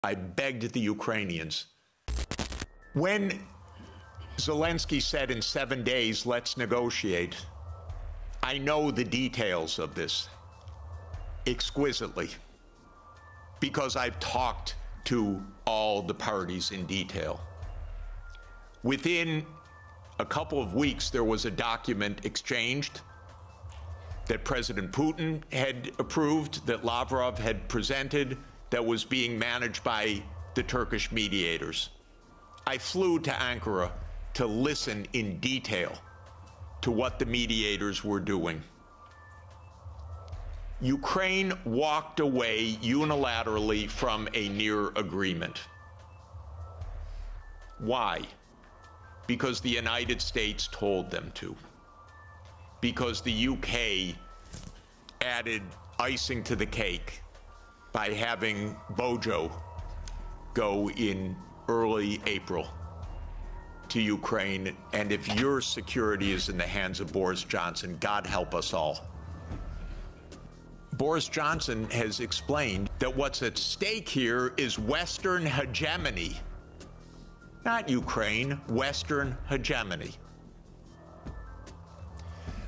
I begged the Ukrainians. When Zelensky said in 7 days, let's negotiate, I know the details of this exquisitely because I've talked to all the parties in detail. Within a couple of weeks, there was a document exchanged that President Putin had approved, that Lavrov had presented, that was being managed by the Turkish mediators. I flew to Ankara to listen in detail to what the mediators were doing. Ukraine walked away unilaterally from a near agreement. Why? Because the United States told them to. Because the UK added icing to the cake by having Bojo go in early April to Ukraine. And if your security is in the hands of Boris Johnson, God help us all. Boris Johnson has explained that what's at stake here is Western hegemony. Not Ukraine, Western hegemony.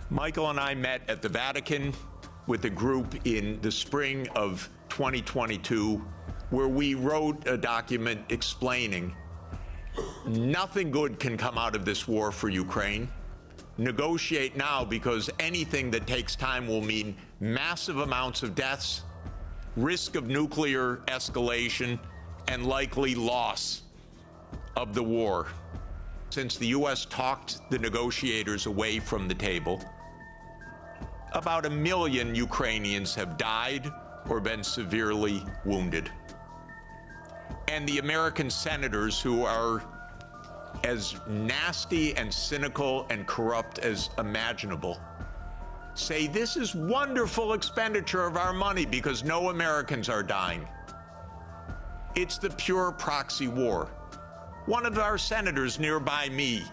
Michael and I met at the Vatican with a group in the spring of 2022, where we wrote a document explaining nothing good can come out of this war for Ukraine. Negotiate now, because anything that takes time will mean massive amounts of deaths, risk of nuclear escalation, and likely loss of the war. Since the U.S. talked the negotiators away from the table, about 1 million Ukrainians have died or been severely wounded. And the American senators, who are as nasty and cynical and corrupt as imaginable, say this is wonderful expenditure of our money because no Americans are dying. It's the pure proxy war. One of our senators nearby me,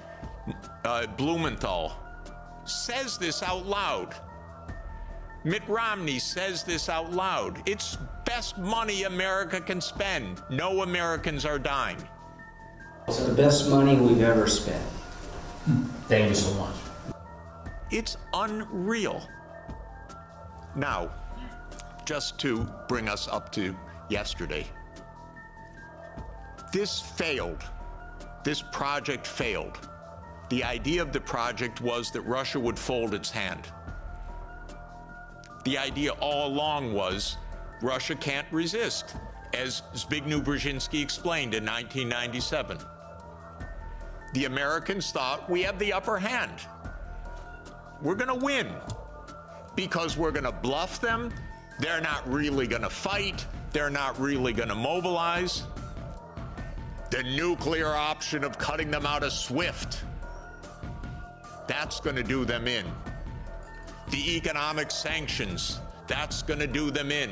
Blumenthal, says this out loud. Mitt Romney says this out loud. It's best money America can spend. No Americans are dying. It's the best money we've ever spent. Thank you so much. It's unreal. Now, just to bring us up to yesterday, this failed. This project failed. The idea of the project was that Russia would fold its hand. The idea all along was Russia can't resist, as Zbigniew Brzezinski explained in 1997. The Americans thought we have the upper hand. We're going to win because we're going to bluff them. They're not really going to fight. They're not really going to mobilize. The nuclear option of cutting them out of SWIFT, that's going to do them in. The economic sanctions, that's going to do them in.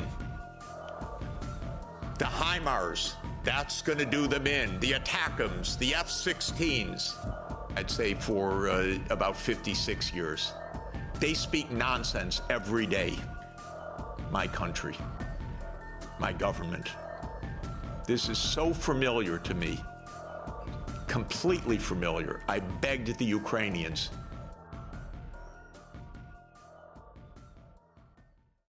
The HIMARS, that's going to do them in. The ATACMS, the F-16s, I'd say for about 56 years. They speak nonsense every day. My country, my government. This is so familiar to me, completely familiar. I begged the Ukrainians